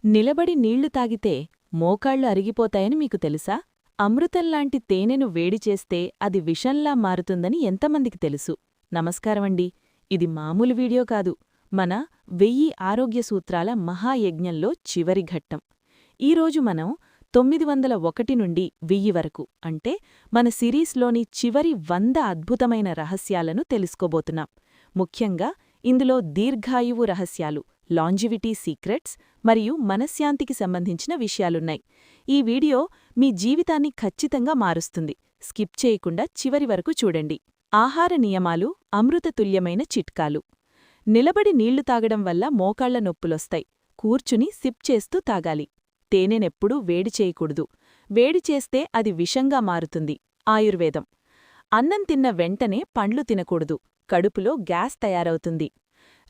నిలబడి నీళ్లు తాగితే మోకాళ్లు అరిగిపోతాయని మీకు తెలుసా? అమృతంలాంటి తేనెను వేడిచేస్తే అది విషంలా మారుతుందని ఎంతమందికి తెలుసు? నమస్కారమండి. ఇది మామూలు వీడియో కాదు. మన 1000 ఆరోగ్య సూత్రాల మహాయజ్ఞంలో చివరి ఘట్టం. ఈరోజు మనం 901 నుండి 1000 వరకు అంటే మన సిరీస్లోని చివరి 100 అద్భుతమైన రహస్యాలను తెలుసుకోబోతున్నాం. ముఖ్యంగా ఇందులో దీర్ఘాయువు రహస్యాలు, లాంజివిటీ సీక్రెట్స్ మరియు మనశ్శాంతికి సంబంధించిన విషయాలున్నాయి. ఈ వీడియో మీ జీవితాన్ని ఖచ్చితంగా మారుస్తుంది. స్కిప్ చేయకుండా చివరి వరకు చూడండి. ఆహార నియమాలు, అమృతతుల్యమైన చిట్కాలు. నిలబడి నీళ్లు తాగడం వల్ల మోకాళ్ల నొప్పులొస్తాయి. కూర్చుని సిప్ చేస్తూ తాగాలి. తేనెనెప్పుడూ వేడి చేయకూడదు. వేడి చేస్తే అది విషంగా మారుతుంది. ఆయుర్వేదం. అన్నం తిన్న వెంటనే పండ్లు తినకూడదు. కడుపులో గ్యాస్ తయారవుతుంది.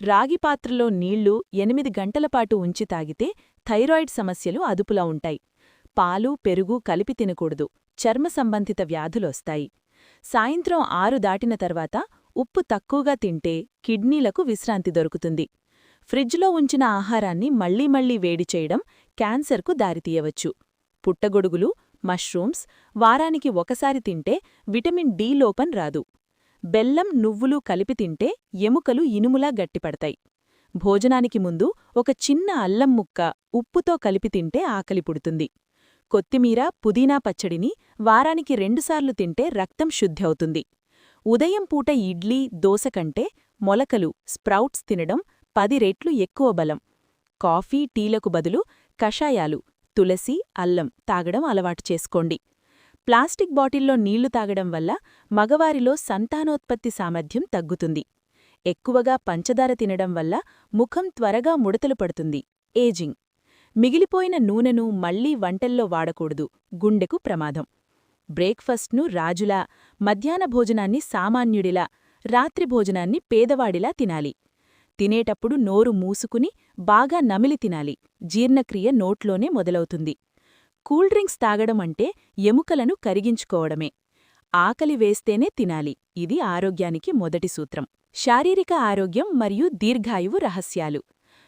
రాగిపాత్రలో నీళ్లు 8 గంటలపాటు ఉంచి తాగితే థైరాయిడ్ సమస్యలు అదుపులో ఉంటాయి. పాలు, పెరుగు కలిపి తినకూడదు. చర్మ సంబంధిత వ్యాధులొస్తాయి. సాయంత్రం 6 దాటిన తర్వాత ఉప్పు తక్కువగా తింటే కిడ్నీలకు విశ్రాంతి దొరుకుతుంది. ఫ్రిడ్జ్లో ఉంచిన ఆహారాన్ని మళ్లీ మళ్లీ వేడి చేయడం క్యాన్సర్కు దారితీయవచ్చు. పుట్టగొడుగులు, మష్రూమ్స్ వారానికి ఒకసారి తింటే విటమిన్ డి లోపం రాదు. బెల్లం, నువ్వులు కలిపి తింటే ఎముకలు ఇనుములా గట్టిపడతాయి. భోజనానికి ముందు ఒక చిన్న అల్లం ముక్క ఉప్పుతో కలిపి తింటే ఆకలి పుడుతుంది. కొత్తిమీర, పుదీనా పచ్చడిని వారానికి 2 సార్లు తింటే రక్తం శుద్ధి అవుతుంది. ఉదయం పూట ఇడ్లీ, దోశ కంటే మొలకలు, స్ప్రౌట్స్ తినడం 10 రెట్లు ఎక్కువ బలం. కాఫీ, టీలకు బదులు కషాయాలు, తులసి, అల్లం తాగడం అలవాటు చేసుకోండి. ప్లాస్టిక్ బాటిల్లో నీళ్లు తాగడం వల్ల మగవారిలో సంతానోత్పత్తి సామర్థ్యం తగ్గుతుంది. ఎక్కువగా పంచదార తినడం వల్ల ముఖం త్వరగా ముడతలు పడుతుంది. ఏజింగ్. మిగిలిపోయిన నూనెను మళ్లీ వంటల్లో వాడకూడదు. గుండెకు ప్రమాదం. బ్రేక్ఫాస్ట్ను రాజులా, మధ్యాహ్న భోజనాన్ని సామాన్యుడిలా, రాత్రి భోజనాన్ని పేదవాడిలా తినాలి. తినేటప్పుడు నోరు మూసుకుని బాగా నమిలి తినాలి. జీర్ణక్రియ నోట్లోనే మొదలవుతుంది. కూల్ డ్రింక్స్ తాగడం అంటే ఎముకలను కరిగించుకోవడమే. ఆకలి వేస్తేనే తినాలి. ఇది ఆరోగ్యానికి మొదటి సూత్రం. శారీరక ఆరోగ్యం మరియు దీర్ఘాయువు రహస్యాలు.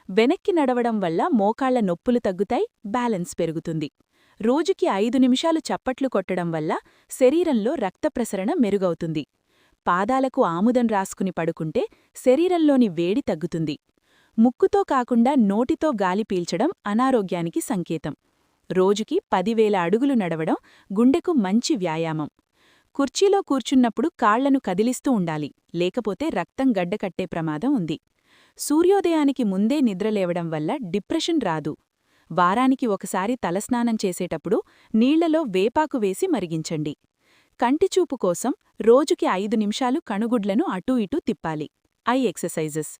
వెనక్కి నడవడం వల్ల మోకాళ్ల నొప్పులు తగ్గుతాయి, బ్యాలెన్స్ పెరుగుతుంది. రోజుకి 5 నిమిషాలు చప్పట్లు కొట్టడం వల్ల శరీరంలో రక్త ప్రసరణ మెరుగవుతుంది. పాదాలకు ఆముదం రాసుకుని పడుకుంటే శరీరంలోని వేడి తగ్గుతుంది. ముక్కుతో కాకుండా నోటితో గాలి పీల్చడం అనారోగ్యానికి సంకేతం. రోజుకి 10,000 అడుగులు నడవడం గుండెకు మంచి వ్యాయామం. కుర్చీలో కూర్చున్నప్పుడు కాళ్లను కదిలిస్తూ ఉండాలి, లేకపోతే రక్తం గడ్డకట్టే ప్రమాదం ఉంది. సూర్యోదయానికి ముందే నిద్రలేవడం వల్ల డిప్రెషన్ రాదు. వారానికి ఒకసారి తలస్నానం చేసేటప్పుడు నీళ్లలో వేపాకు వేసి మరిగించండి. కంటిచూపు కోసం రోజుకి 5 నిమిషాలు కణుగుడ్లను అటూ ఇటూ తిప్పాలి. I exercises.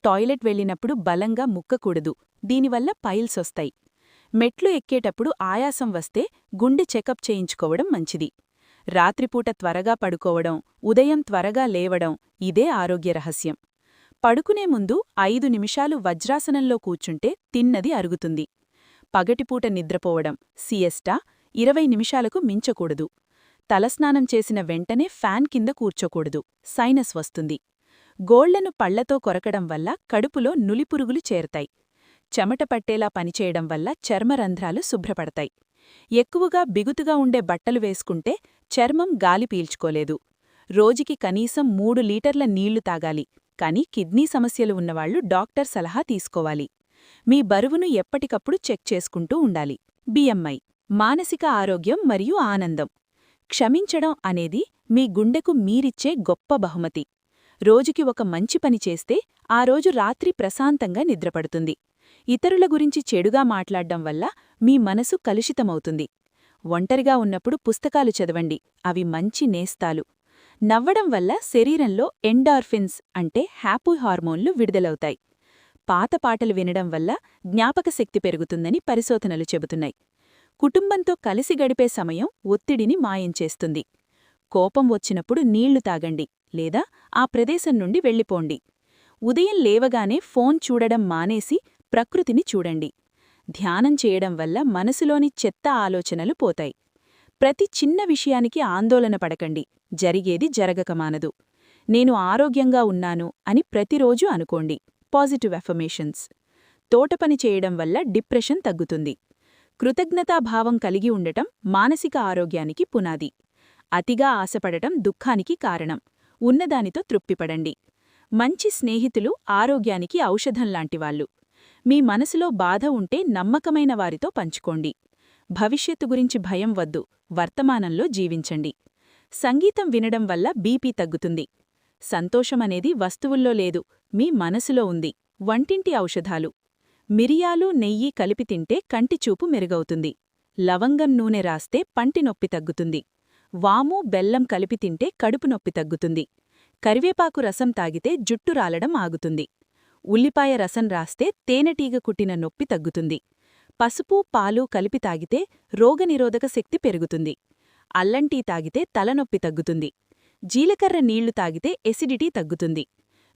టాయిలెట్ వెళ్ళినప్పుడు బలంగా ముక్కకూడదు. దీనివల్ల పైల్సొస్తాయి. మెట్లు ఎక్కేటప్పుడు ఆయాసం వస్తే గుండె చెకప్ చేయించుకోవడం మంచిది. రాత్రిపూట త్వరగా పడుకోవడం, ఉదయం త్వరగా లేవడం ఇదే ఆరోగ్య రహస్యం. పడుకునే ముందు 5 నిమిషాలు వజ్రాసనంలో కూర్చుంటే తిన్నది అరుగుతుంది. పగటిపూట నిద్రపోవడం, సియెస్టా 20 నిమిషాలకు మించకూడదు. తలస్నానం చేసిన వెంటనే ఫ్యాన్ కింద కూర్చోకూడదు, సైనస్ వస్తుంది. గోళ్లను పళ్లతో కొరకడం వల్ల కడుపులో నులిపురుగులు చేరతాయి. చెమట పట్టేలా పనిచేయడం వల్ల చర్మరంధ్రాలు శుభ్రపడతాయి. ఎక్కువగా బిగుతుగా ఉండే బట్టలు వేసుకుంటే చర్మం గాలి పీల్చుకోలేదు. రోజుకి కనీసం 3 లీటర్ల నీళ్లు తాగాలి. కానీ కిడ్నీ సమస్యలు ఉన్నవాళ్లు డాక్టర్ సలహా తీసుకోవాలి. మీ బరువును ఎప్పటికప్పుడు చెక్ చేసుకుంటూ ఉండాలి. బిఎంఐ. మానసిక ఆరోగ్యం మరియు ఆనందం. క్షమించడం అనేది మీ గుండెకు మీరిచ్చే గొప్ప బహుమతి. రోజుకి ఒక మంచి పని చేస్తే ఆ రోజు రాత్రి ప్రశాంతంగా నిద్రపడుతుంది. ఇతరుల గురించి చెడుగా మాట్లాడ్డం వల్ల మీ మనసు కలుషితమవుతుంది. ఒంటరిగా ఉన్నప్పుడు పుస్తకాలు చదవండి, అవి మంచి నేస్తాలు. నవ్వడం వల్ల శరీరంలో ఎండార్ఫిన్స్ అంటే హ్యాపీ హార్మోన్లు విడుదలవుతాయి. పాత పాటలు వినడం వల్ల జ్ఞాపకశక్తి పెరుగుతుందని పరిశోధనలు చెబుతున్నాయి. కుటుంబంతో కలిసి గడిపే సమయం ఒత్తిడిని మాయం చేస్తుంది. కోపం వచ్చినప్పుడు నీళ్లు తాగండి, లేదా ఆ ప్రదేశం నుండి వెళ్ళిపోండి. ఉదయం లేవగానే ఫోన్ చూడడం మానేసి ప్రకృతిని చూడండి. ధ్యానం చేయడం వల్ల మనసులోని చెత్త ఆలోచనలు పోతాయి. ప్రతి చిన్న విషయానికి ఆందోళన పడకండి, జరిగేది జరగకమానదు. నేను ఆరోగ్యంగా ఉన్నాను అని ప్రతిరోజూ అనుకోండి. Positive affirmations. తోటపని చేయడం వల్ల డిప్రెషన్ తగ్గుతుంది. కృతజ్ఞతాభావం కలిగి ఉండటం మానసిక ఆరోగ్యానికి పునాది. అతిగా ఆశపడటం దుఃఖానికి కారణం. ఉన్నదానితో తృప్తిపడండి. మంచి స్నేహితులు ఆరోగ్యానికి ఔషధంలాంటివాళ్లు. మీ మనసులో బాధ ఉంటే నమ్మకమైన వారితో పంచుకోండి. భవిష్యత్తు గురించి భయం వద్దు, వర్తమానంలో జీవించండి. సంగీతం వినడం వల్ల బీపీ తగ్గుతుంది. సంతోషమనేది వస్తువుల్లో లేదు, మీ మనసులో ఉంది. వంటింటి ఔషధాలు: మిరియాలు, నెయ్యి కలిపి తింటే కంటిచూపు మెరుగవుతుంది. లవంగం నూనె రాస్తే పంటి నొప్పి తగ్గుతుంది. వాము, బెల్లం కలిపి తింటే కడుపు నొప్పి తగ్గుతుంది. కరివేపాకు రసం తాగితే జుట్టు రాలడం ఆగుతుంది. ఉల్లిపాయ రసం రాస్తే తేనెటీగ కుట్టిన నొప్పి తగ్గుతుంది. పసుపు, పాలు కలిపి తాగితే రోగనిరోధక శక్తి పెరుగుతుంది. అల్లం టీ తాగితే తలనొప్పి తగ్గుతుంది. జీలకర్ర నీళ్లు తాగితే ఎసిడిటీ తగ్గుతుంది.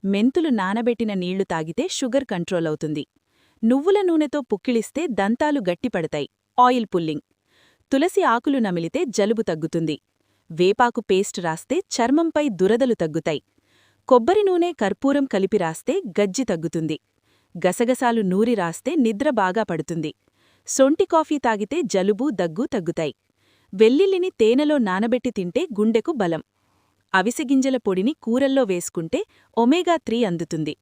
మెంతులు నానబెట్టిన నీళ్లు తాగితే షుగర్ కంట్రోల్ అవుతుంది. నువ్వుల నూనెతో పుక్కిలిస్తే దంతాలు గట్టిపడతాయి, ఆయిల్ పుల్లింగ్. తులసి ఆకులు నమిలితే జలుబు తగ్గుతుంది. వేపాకు పేస్ట్ రాస్తే చర్మంపై దురదలు తగ్గుతాయి. కొబ్బరి నూనె, కర్పూరం కలిపి రాస్తే గజ్జి తగ్గుతుంది. గసగసాలు నూరి రాస్తే నిద్ర బాగా పడుతుంది. సొంటి కాఫీ తాగితే జలుబు, దగ్గు తగ్గుతాయి. వెల్లుల్లిని తేనెలో నానబెట్టి తింటే గుండెకు బలం. అవిసెగింజల పొడిని కూరల్లో వేసుకుంటే ఒమేగా-3 అందుతుంది.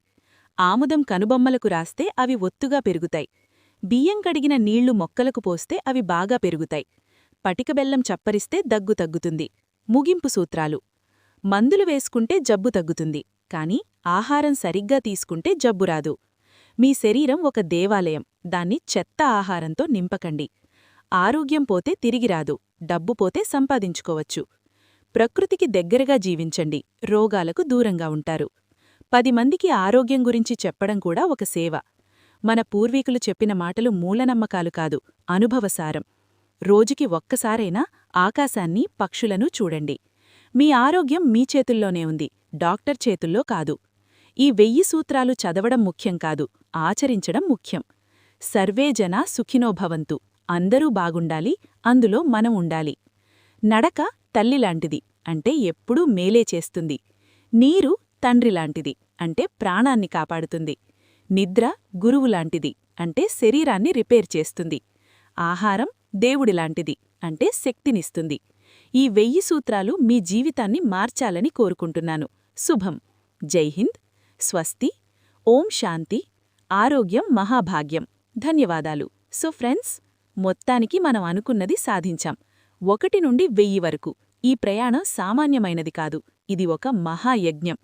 ఆముదం కనుబొమ్మలకు రాస్తే అవి ఒత్తుగా పెరుగుతాయి. బియ్యం కడిగిన నీళ్లు మొక్కలకు పోస్తే అవి బాగా పెరుగుతాయి. పటికబెల్లం చప్పరిస్తే దగ్గు తగ్గుతుంది. ముగింపు సూత్రాలు: మందులు వేసుకుంటే జబ్బు తగ్గుతుంది, కాని ఆహారం సరిగ్గా తీసుకుంటే జబ్బు రాదు. మీ శరీరం ఒక దేవాలయం, దాన్ని చెత్త ఆహారంతో నింపకండి. ఆరోగ్యం పోతే తిరిగి రాదు, డబ్బు పోతే సంపాదించుకోవచ్చు. ప్రకృతికి దగ్గరగా జీవించండి, రోగాలకు దూరంగా ఉంటారు. 10 మందికి ఆరోగ్యం గురించి చెప్పడం కూడా ఒక సేవ. మన పూర్వీకులు చెప్పిన మాటలు మూలనమ్మకాలు కాదు, అనుభవసారం. రోజుకి ఒక్కసారైనా ఆకాశాన్ని, పక్షులను చూడండి. మీ ఆరోగ్యం మీ చేతుల్లోనే ఉంది, డాక్టర్ చేతుల్లో కాదు. ఈ 1000 సూత్రాలు చదవడం ముఖ్యం కాదు, ఆచరించడం ముఖ్యం. సర్వే జనా సుఖినో భవంతు. అందరూ బాగుండాలి, అందులో మనం ఉండాలి. నడక తల్లిలాంటిది, అంటే ఎప్పుడూ మేలే చేస్తుంది. నీరు తండ్రిలాంటిది, అంటే ప్రాణాన్ని కాపాడుతుంది. నిద్ర గురువులాంటిది, అంటే శరీరాన్ని రిపేర్ చేస్తుంది. ఆహారం దేవుడిలాంటిది, అంటే శక్తినిస్తుంది. ఈ 1000 సూత్రాలు మీ జీవితాన్ని మార్చాలని కోరుకుంటున్నాను. శుభం. జై హింద్. స్వస్తి. ఓం శాంతి. ఆరోగ్యం మహాభాగ్యం. ధన్యవాదాలు. సో ఫ్రెండ్స్, మొత్తానికి మనం అనుకున్నది సాధించాం. 1 నుండి 1000 వరకు. ఈ ప్రయాణం సామాన్యమైనది కాదు, ఇది ఒక మహాయజ్ఞం.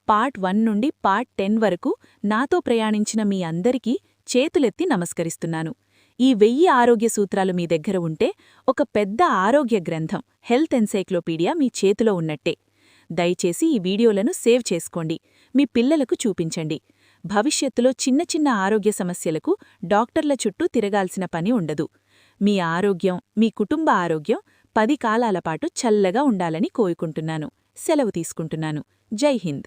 పార్ట్ 1 నుండి పార్ట్ 10 వరకు నాతో ప్రయాణించిన మీ అందరికీ చేతులెత్తి నమస్కరిస్తున్నాను. ఈ 1000 ఆరోగ్య సూత్రాలు మీ దగ్గర ఉంటే ఒక పెద్ద ఆరోగ్య గ్రంథం, హెల్త్ ఎన్సైక్లోపీడియా మీ చేతిలో ఉన్నట్టే. దయచేసి ఈ వీడియోలను సేవ్ చేసుకోండి, మీ పిల్లలకు చూపించండి. భవిష్యత్తులో చిన్న చిన్న ఆరోగ్య సమస్యలకు డాక్టర్ల చుట్టూ తిరగాల్సిన పని ఉండదు. మీ ఆరోగ్యం, మీ కుటుంబ ఆరోగ్యం 10 కాలాల పాటు చల్లగా ఉండాలని కోరుకుంటున్నాను. సెలవు తీసుకుంటున్నాను. జై హింద్.